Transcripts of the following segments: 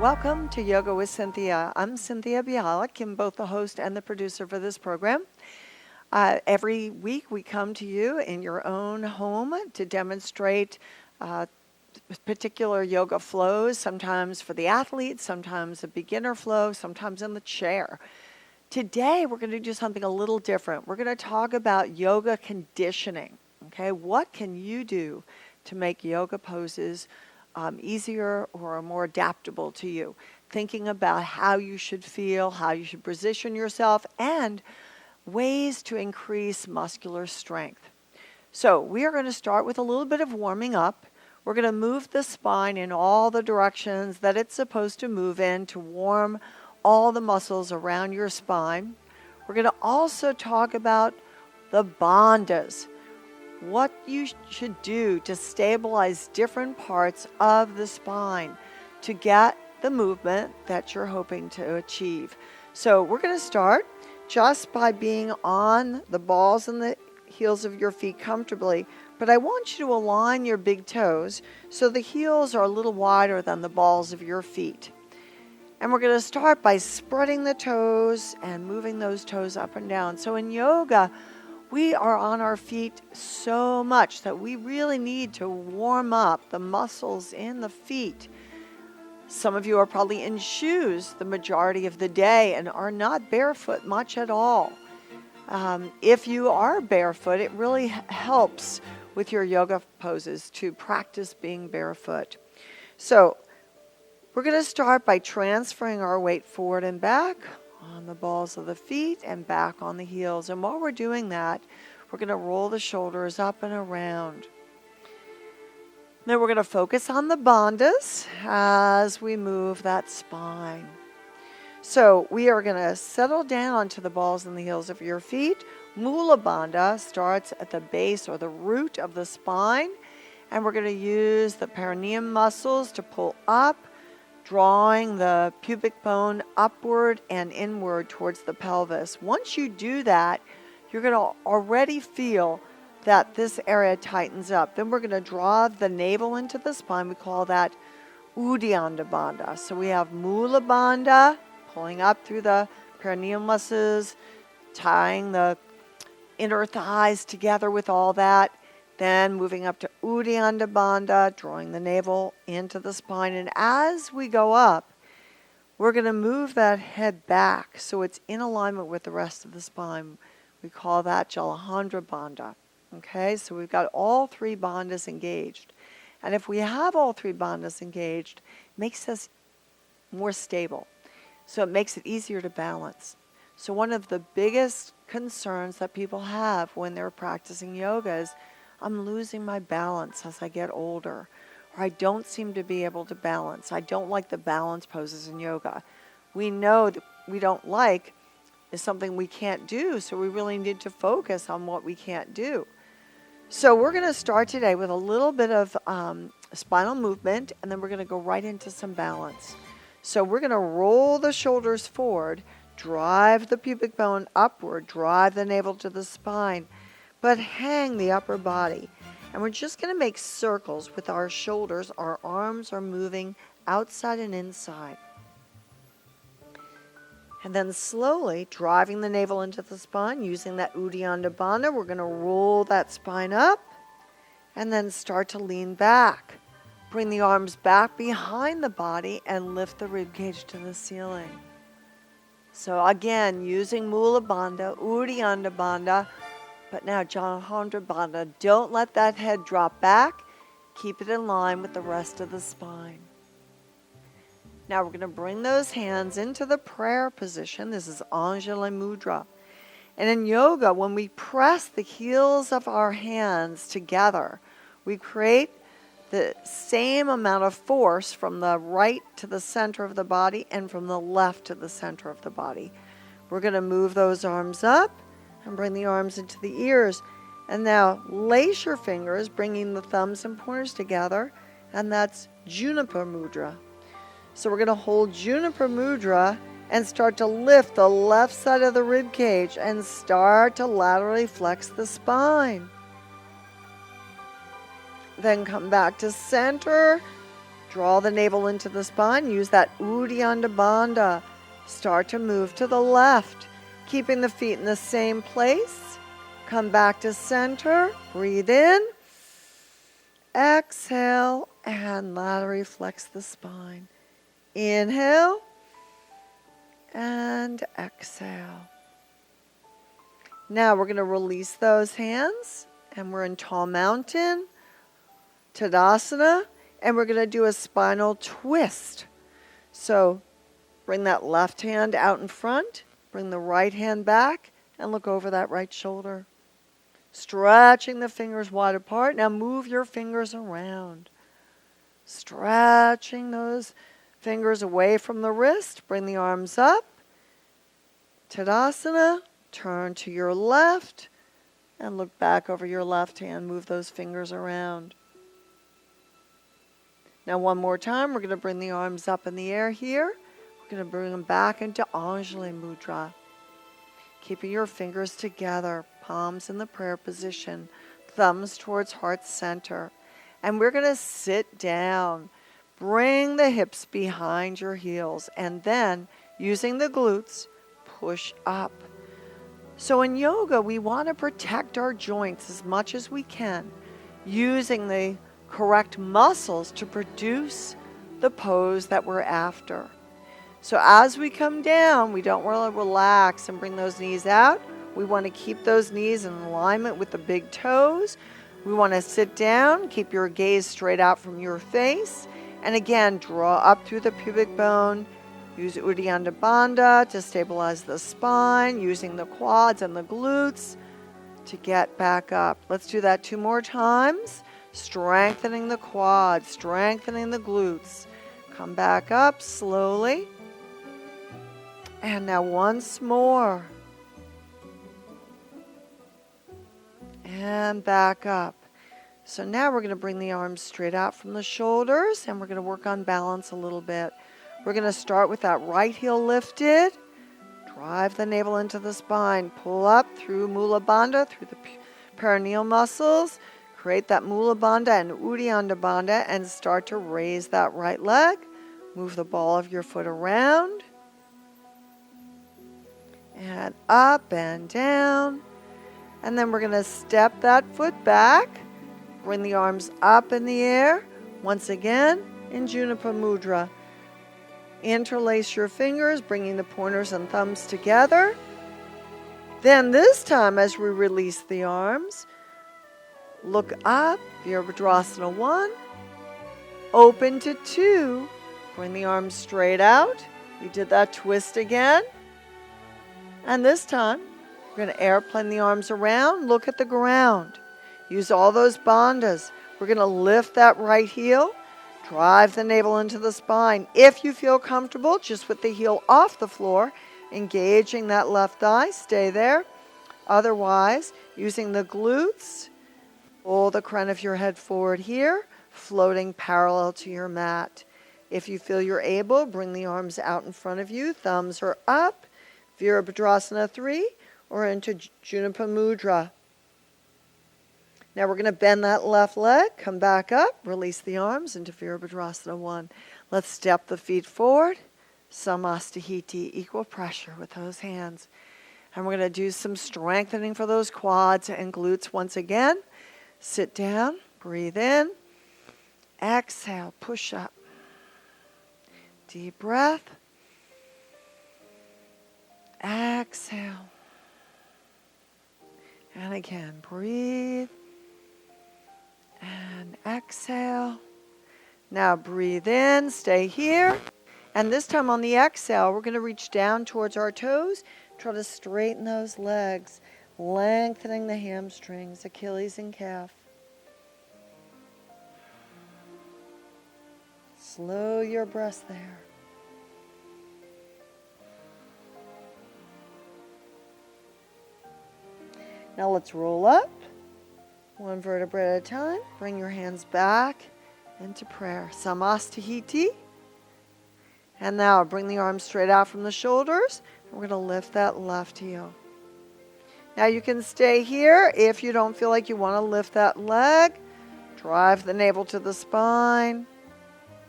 Welcome to Yoga with Cynthia. I'm Cynthia Bialik. I'm both the host and the producer for this program. Every week we come to you in your own home to demonstrate particular yoga flows, sometimes for the athletes, sometimes a beginner flow, sometimes in the chair. Today we're going to do something a little different. We're going to talk about yoga conditioning. Okay, what can you do to make yoga poses easier or more adaptable to you? Thinking about how you should feel, how you should position yourself, and ways to increase muscular strength. So we are going to start with a little bit of warming up. We're going to move the spine in all the directions that it's supposed to move in to warm all the muscles around your spine. We're going to also talk about the bandhas, what you should do to stabilize different parts of the spine to get the movement that you're hoping to achieve. So we're going to start just by being on the balls and the heels of your feet comfortably, but I want you to align your big toes so the heels are a little wider than the balls of your feet. And we're going to start by spreading the toes and moving those toes up and down. So in yoga, we are on our feet so much that we really need to warm up the muscles in the feet. Some of you are probably in shoes the majority of the day and are not barefoot much at all. If you are barefoot, it really helps with your yoga poses to practice being barefoot. So we're going to start by transferring our weight forward and back on the balls of the feet and back on the heels. And while we're doing that, we're going to roll the shoulders up and around. Then we're going to focus on the bandhas as we move that spine. So we are going to settle down onto the balls and the heels of your feet. Mula Bandha starts at the base or the root of the spine. And we're going to use the perineum muscles to pull up, drawing the pubic bone upward and inward towards the pelvis. Once you do that, you're going to already feel that this area tightens up. Then we're going to draw the navel into the spine. We call that Uddiyana Bandha. So we have Mula Bandha, pulling up through the perineum muscles, tying the inner thighs together with all that. Then moving up to Uddiyana Bandha, drawing the navel into the spine. And as we go up, we're going to move that head back so it's in alignment with the rest of the spine. We call that Jalandhara Bandha. Okay, so we've got all three bandhas engaged. And if we have all three bandhas engaged, it makes us more stable. So it makes it easier to balance. So one of the biggest concerns that people have when they're practicing yoga is, I'm losing my balance as I get older, or I don't seem to be able to balance. I don't like the balance poses in yoga. We know that we don't like is something we can't do, so we really need to focus on what we can't do. So we're going to start today with a little bit of spinal movement, and then we're going to go right into some balance. So we're going to roll the shoulders forward, drive the pubic bone upward, drive the navel to the spine, but hang the upper body. And we're just going to make circles with our shoulders. Our arms are moving outside and inside. And then slowly driving the navel into the spine, using that Uddiyana Bandha, we're going to roll that spine up and then start to lean back. Bring the arms back behind the body and lift the ribcage to the ceiling. So again, using Mula Bandha, Uddiyana Bandha, but now Jalandhara Bandha. Don't let that head drop back. Keep it in line with the rest of the spine. Now we're going to bring those hands into the prayer position. This is Anjali Mudra. And in yoga, when we press the heels of our hands together, we create the same amount of force from the right to the center of the body and from the left to the center of the body. We're going to move those arms up and bring the arms into the ears. And now lace your fingers, bringing the thumbs and pointers together, and that's Juniper Mudra. So we're going to hold Juniper Mudra and start to lift the left side of the rib cage and start to laterally flex the spine. Then come back to center, Draw the navel into the spine. Use that Uddiyana Bandha. Start to move to the left, keeping the feet in the same place. Come back to center. Breathe in. Exhale and laterally flex the spine. Inhale and exhale. Now we're going to release those hands and we're in Tall Mountain, Tadasana, and we're going to do a spinal twist. So bring that left hand out in front, bring the right hand back, and look over that right shoulder. Stretching the fingers wide apart. Now move your fingers around. Stretching those fingers away from the wrist. Bring the arms up. Tadasana. Turn to your left and look back over your left hand. Move those fingers around. Now one more time, we're going to bring the arms up in the air here. We're going to bring them back into Anjali Mudra. Keeping your fingers together, palms in the prayer position, thumbs towards heart center. And we're going to sit down. Bring the hips behind your heels. And then, using the glutes, push up. So in yoga, we want to protect our joints as much as we can, using the correct muscles to produce the pose that we're after. So as we come down, we don't want to relax and bring those knees out. We want to keep those knees in alignment with the big toes. We want to sit down, keep your gaze straight out from your face. And again, draw up through the pubic bone. Use Uddiyana Bandha to stabilize the spine, using the quads and the glutes to get back up. Let's do that 2 more times. Strengthening the quads, strengthening the glutes. Come back up slowly. And now once more. And back up. So now we're going to bring the arms straight out from the shoulders and we're going to work on balance a little bit. We're going to start with that right heel lifted. Drive the navel into the spine. Pull up through Mula Bandha, through the perineal muscles. Create that Mula Bandha and Uddiyana Bandha and start to raise that right leg. Move the ball of your foot around. And up and down. And then we're going to step that foot back. Bring the arms up in the air. Once again, in Junipa Mudra. Interlace your fingers, bringing the pointers and thumbs together. Then this time, as we release the arms, look up, Virabhadrasana 1. Open to 2. Bring the arms straight out. You did that twist again. And this time, we're going to airplane the arms around. Look at the ground. Use all those bandhas. We're going to lift that right heel. Drive the navel into the spine. If you feel comfortable, just with the heel off the floor, engaging that left thigh, stay there. Otherwise, using the glutes, pull the crown of your head forward here, floating parallel to your mat. If you feel you're able, bring the arms out in front of you. Thumbs are up, Virabhadrasana 3, or into Junipa Mudra. Now we're going to bend that left leg, come back up, release the arms into Virabhadrasana 1. Let's step the feet forward, Samastahiti, equal pressure with those hands. And we're going to do some strengthening for those quads and glutes once again. Sit down, breathe in, exhale, push up. Deep breath, exhale. And again, breathe. And exhale. Now breathe in, stay here. And this time on the exhale, we're going to reach down towards our toes. Try to straighten those legs, lengthening the hamstrings, Achilles and calf. Slow your breath there. Now let's roll up. 1 vertebra at a time. Bring your hands back into prayer. Samastahiti. And now bring the arms straight out from the shoulders. We're going to lift that left heel. Now you can stay here if you don't feel like you want to lift that leg. Drive the navel to the spine.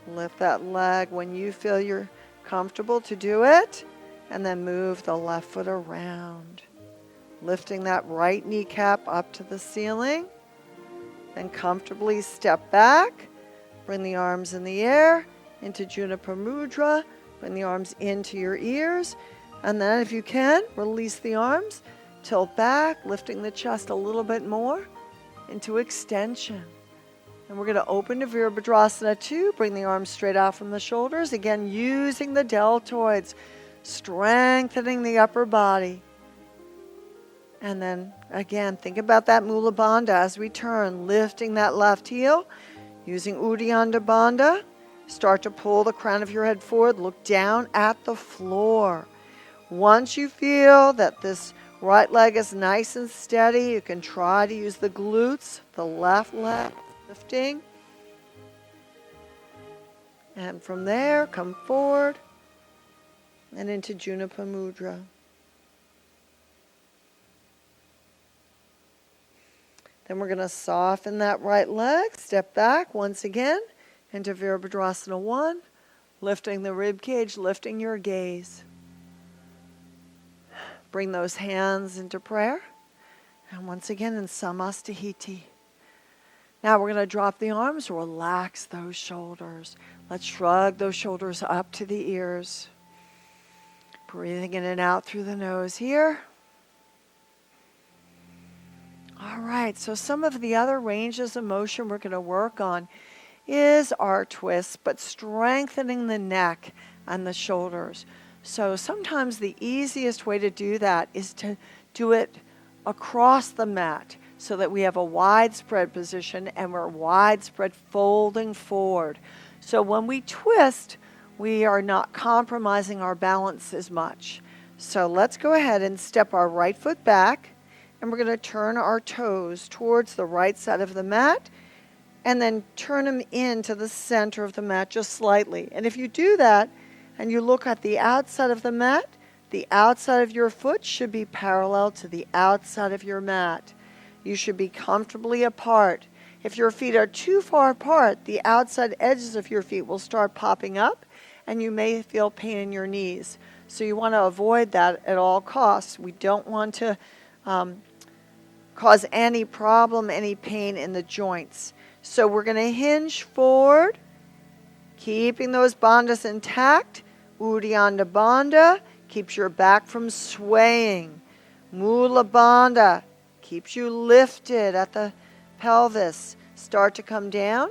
Lift that leg when you feel you're comfortable to do it. And then move the left foot around. Lifting that right kneecap up to the ceiling. Then comfortably step back. Bring the arms in the air into Juniper Mudra. Bring the arms into your ears. And then if you can, release the arms. Tilt back, lifting the chest a little bit more into extension. And we're going to open to Virabhadrasana 2. Bring the arms straight out from the shoulders. Again, using the deltoids, strengthening the upper body. And then, again, think about that Mula Bandha as we turn, lifting that left heel. Using Uddiyana Bandha, start to pull the crown of your head forward. Look down at the floor. Once you feel that this right leg is nice and steady, you can try to use the glutes, the left leg lifting. And from there, come forward and into Juniper Mudra. Then we're going to soften that right leg, step back once again into Virabhadrasana 1, lifting the rib cage, lifting your gaze. Bring those hands into prayer. And once again in Samastahiti. Now we're going to drop the arms, relax those shoulders. Let's shrug those shoulders up to the ears. Breathing in and out through the nose here. All right, so some of the other ranges of motion we're going to work on is our twists, but strengthening the neck and the shoulders. So sometimes the easiest way to do that is to do it across the mat so that we have a widespread position and we're widespread folding forward. So when we twist, we are not compromising our balance as much. So let's go ahead and step our right foot back, and we're going to turn our toes towards the right side of the mat and then turn them into the center of the mat just slightly. And if you do that and you look at the outside of the mat, the outside of your foot should be parallel to the outside of your mat. You should be comfortably apart. If your feet are too far apart, the outside edges of your feet will start popping up and you may feel pain in your knees. So you want to avoid that at all costs. We don't want to cause any problem, any pain in the joints. So we're going to hinge forward, keeping those bandhas intact. Uddiyana Bandha keeps your back from swaying. Mula Bandha keeps you lifted at the pelvis. Start to come down.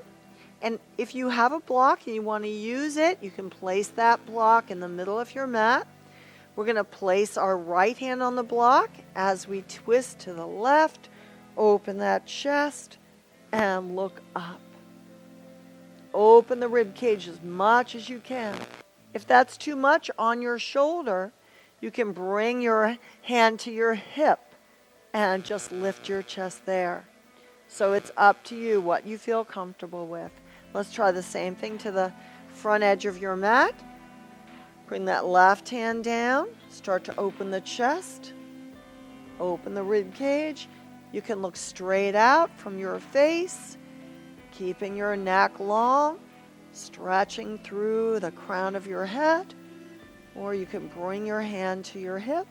And if you have a block and you want to use it, you can place that block in the middle of your mat. We're going to place our right hand on the block as we twist to the left, open that chest, and look up. Open the rib cage as much as you can. If that's too much on your shoulder, you can bring your hand to your hip and just lift your chest there. So it's up to you what you feel comfortable with. Let's try the same thing to the front edge of your mat. Bring that left hand down. Start to open the chest. Open the rib cage. You can look straight out from your face, keeping your neck long, stretching through the crown of your head, or you can bring your hand to your hip.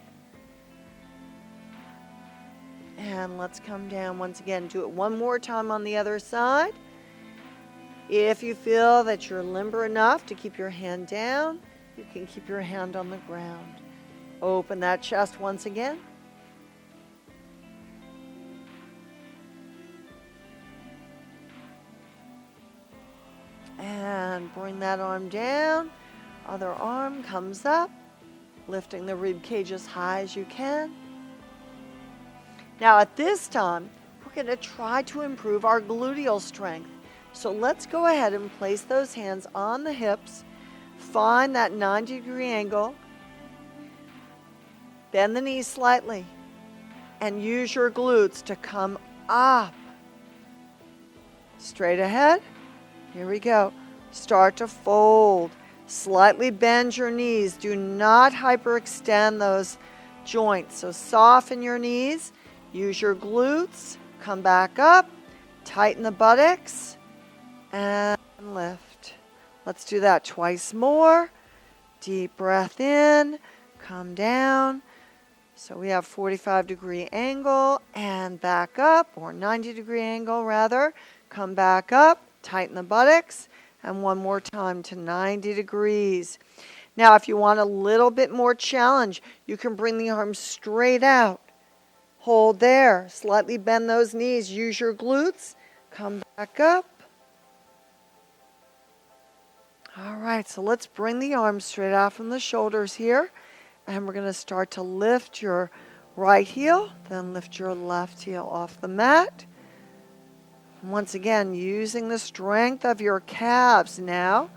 And let's come down once again. Do it one more time on the other side. If you feel that you're limber enough to keep your hand down, you can keep your hand on the ground. Open that chest once again. And bring that arm down. Other arm comes up, lifting the rib cage as high as you can. Now at this time, we're going to try to improve our gluteal strength. So let's go ahead and place those hands on the hips. Find that 90-degree angle. Bend the knees slightly. And use your glutes to come up. Straight ahead. Here we go. Start to fold. Slightly bend your knees. Do not hyperextend those joints. So soften your knees. Use your glutes. Come back up. Tighten the buttocks. And lift. Let's do that twice more. Deep breath in, come down. So we have 45-degree angle and back up, or 90-degree angle rather. Come back up, tighten the buttocks, and one more time to 90 degrees. Now, if you want a little bit more challenge, you can bring the arms straight out. Hold there, slightly bend those knees, use your glutes, come back up. All right, so let's bring the arms straight out from the shoulders here. And we're going to start to lift your right heel, then lift your left heel off the mat. Once again, using the strength of your calves now,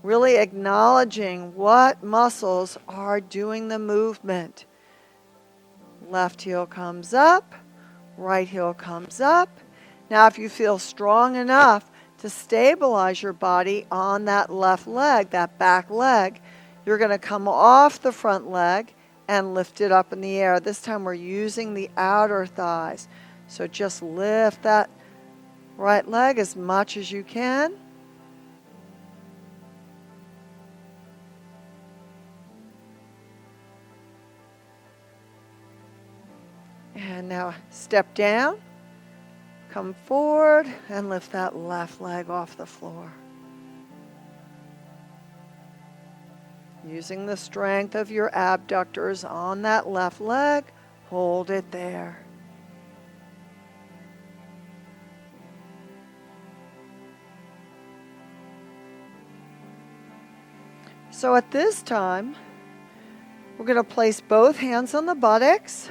really acknowledging what muscles are doing the movement. Left heel comes up, right heel comes up. Now, if you feel strong enough to stabilize your body on that left leg, that back leg, you're going to come off the front leg and lift it up in the air. This time we're using the outer thighs. So just lift that right leg as much as you can. And now step down, come forward, and lift that left leg off the floor. Using the strength of your abductors on that left leg, hold it there. So at this time, we're going to place both hands on the buttocks.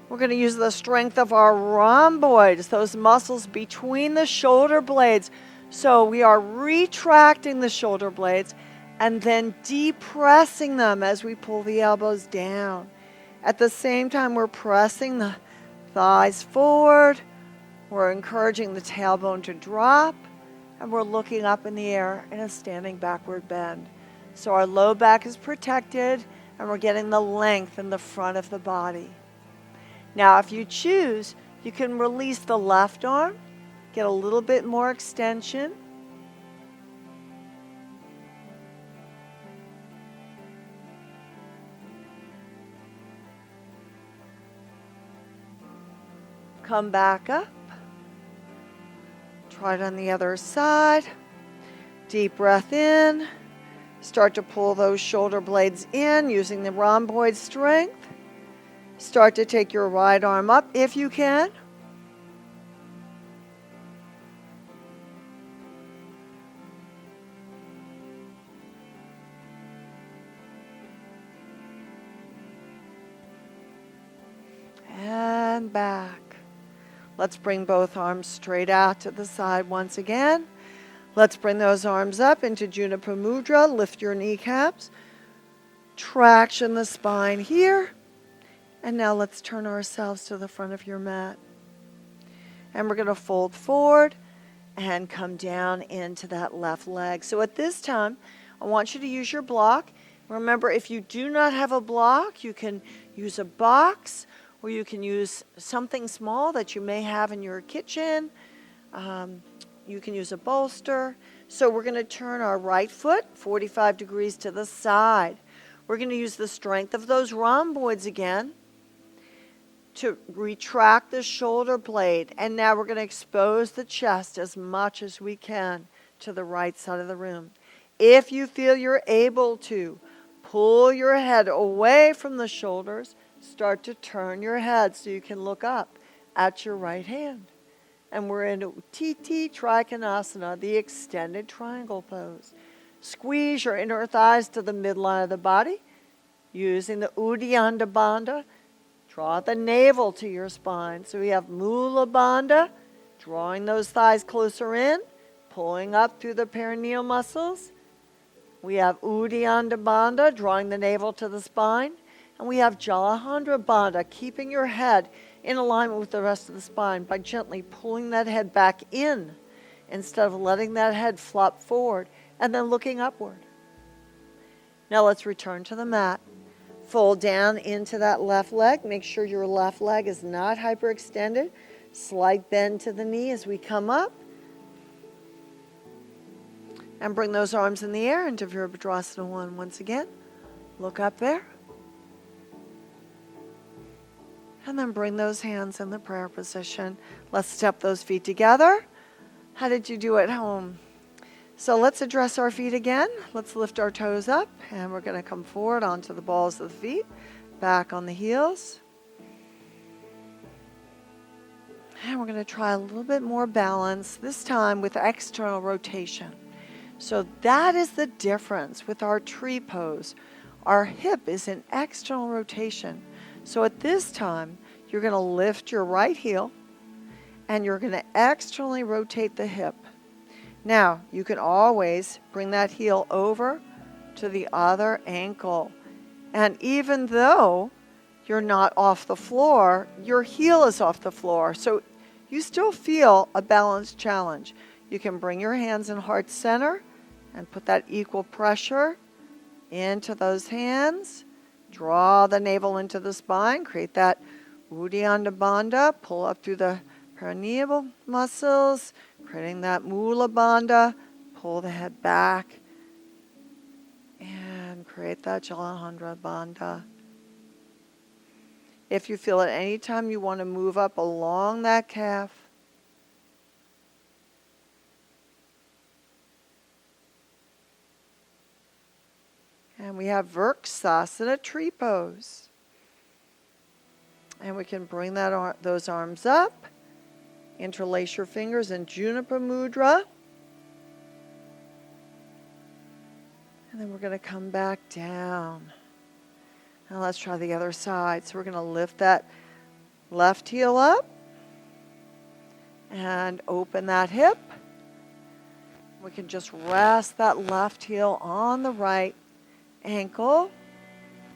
We're going to use the strength of our rhomboids, those muscles between the shoulder blades. So we are retracting the shoulder blades and then depressing them as we pull the elbows down. At the same time, we're pressing the thighs forward. We're encouraging the tailbone to drop, and we're looking up in the air in a standing backward bend. So our low back is protected, and we're getting the length in the front of the body. Now, if you choose, you can release the left arm, get a little bit more extension. Come back up. Try it on the other side. Deep breath in. Start to pull those shoulder blades in using the rhomboid strength. Start to take your right arm up if you can. And back. Let's bring both arms straight out to the side once again. Let's bring those arms up into Juniper Mudra. Lift your kneecaps. Traction the spine here. And now let's turn ourselves to the front of your mat. And we're going to fold forward and come down into that left leg. So at this time, I want you to use your block. Remember, if you do not have a block, you can use a box, or you can use something small that you may have in your kitchen. You can use a bolster. So we're going to turn our right foot 45 degrees to the side. We're going to use the strength of those rhomboids again to retract the shoulder blade. And now we're going to expose the chest as much as we can to the right side of the room. If you feel you're able to, pull your head away from the shoulders. Start to turn your head so you can look up at your right hand. And we're in Uttiti Trikonasana, the extended triangle pose. Squeeze your inner thighs to the midline of the body. Using the Uddiyana Bandha, draw the navel to your spine. So we have Mula Bandha, drawing those thighs closer in, pulling up through the perineal muscles. We have Uddiyana Bandha, drawing the navel to the spine. And we have Jalandhara Bandha, keeping your head in alignment with the rest of the spine by gently pulling that head back in instead of letting that head flop forward and then looking upward. Now let's return to the mat. Fold down into that left leg. Make sure your left leg is not hyperextended. Slight bend to the knee as we come up. And bring those arms in the air into Virabhadrasana 1 once again. Look up there. And then bring those hands in the prayer position. Let's step those feet together. How did you do at home? So let's address our feet again. Let's lift our toes up, and we're going to come forward onto the balls of the feet, back on the heels. And we're going to try a little bit more balance, this time with external rotation. So that is the difference with our tree pose. Our hip is in external rotation. So at this time, you're going to lift your right heel, and you're going to externally rotate the hip. Now, you can always bring that heel over to the other ankle. And even though you're not off the floor, your heel is off the floor. So you still feel a balanced challenge. You can bring your hands in heart center and put that equal pressure into those hands. Draw the navel into the spine. Create that Uddiyana Bandha. Pull up through the perineal muscles, creating that Mula Bandha. Pull the head back and create that Jalandhara Bandha. If you feel at any time you want to move up along that calf, and we have Vrksasana, tree pose. And we can bring those arms up, interlace your fingers in Juniper Mudra. And then we're going to come back down. Now let's try the other side. So we're going to lift that left heel up and open that hip. We can just rest that left heel on the right ankle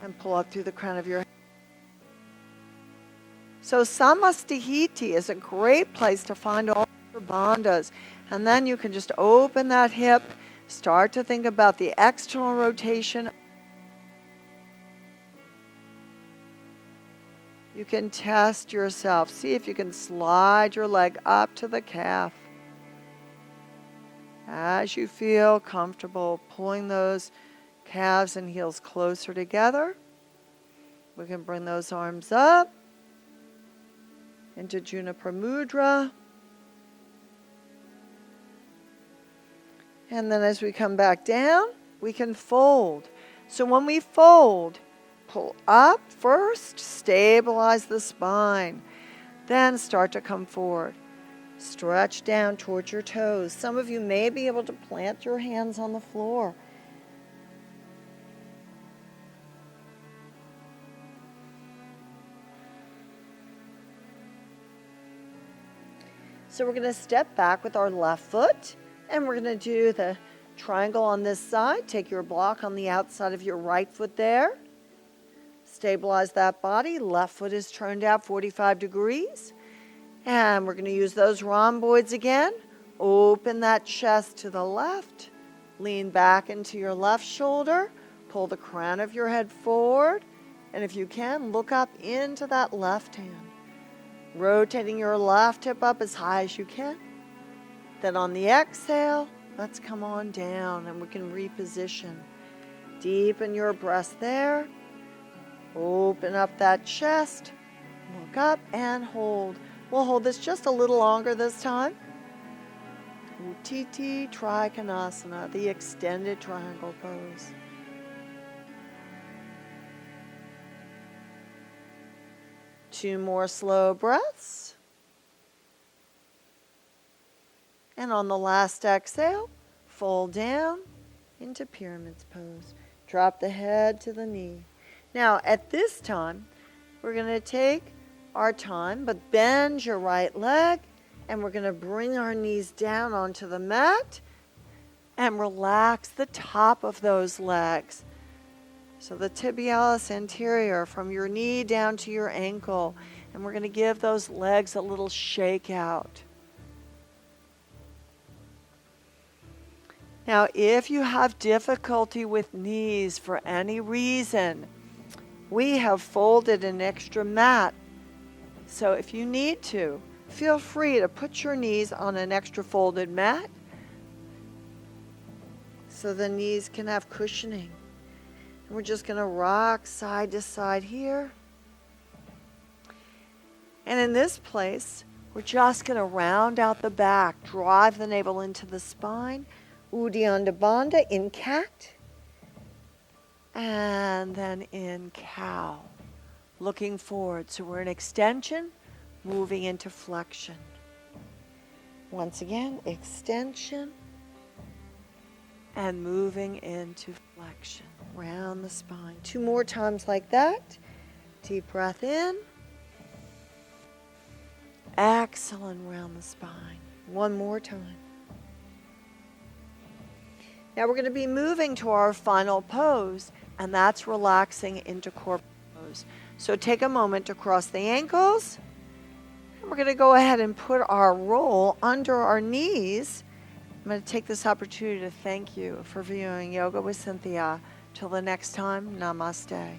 and pull up through the crown of your head. So Samastihiti is a great place to find all your bandhas. And then you can just open that hip, start to think about the external rotation. You can test yourself. See if you can slide your leg up to the calf. As you feel comfortable pulling those calves and heels closer together, we can bring those arms up into Juniper Mudra. And then as we come back down, we can fold. So when we fold, pull up first, stabilize the spine. Then start to come forward. Stretch down towards your toes. Some of you may be able to plant your hands on the floor. So we're going to step back with our left foot, and we're going to do the triangle on this side. Take your block on the outside of your right foot there. Stabilize that body. Left foot is turned out 45 degrees. And we're going to use those rhomboids again. Open that chest to the left. Lean back into your left shoulder. Pull the crown of your head forward. And if you can, look up into that left hand. Rotating your left hip up as high as you can. Then on the exhale, let's come on down and we can reposition. Deepen your breath there. Open up that chest. Look up and hold. We'll hold this just a little longer this time. Uttiti Trikonasana, the extended triangle pose. Two more slow breaths. And on the last exhale, fold down into Pyramid's pose. Drop the head to the knee. Now, at this time, we're going to take our time, but bend your right leg, and we're going to bring our knees down onto the mat and relax the top of those legs. So the tibialis anterior from your knee down to your ankle. And we're going to give those legs a little shake out. Now, if you have difficulty with knees for any reason, we have folded an extra mat. So if you need to, feel free to put your knees on an extra folded mat. so the knees can have cushioning. And we're just going to rock side to side here. And in this place, we're just going to round out the back, drive the navel into the spine, Uddiyana Bandha in cat, and then in cow, looking forward. So we're in extension, moving into flexion. Once again, extension and moving into flexion, round the spine. 2 more times like that. Deep breath in. Excellent, round the spine. 1 more time. Now we're going to be moving to our final pose, and that's relaxing into corporate pose. So take a moment to cross the ankles. And we're going to go ahead and put our roll under our knees. I'm going to take this opportunity to thank you for viewing Yoga with Cynthia. Till the next time, namaste.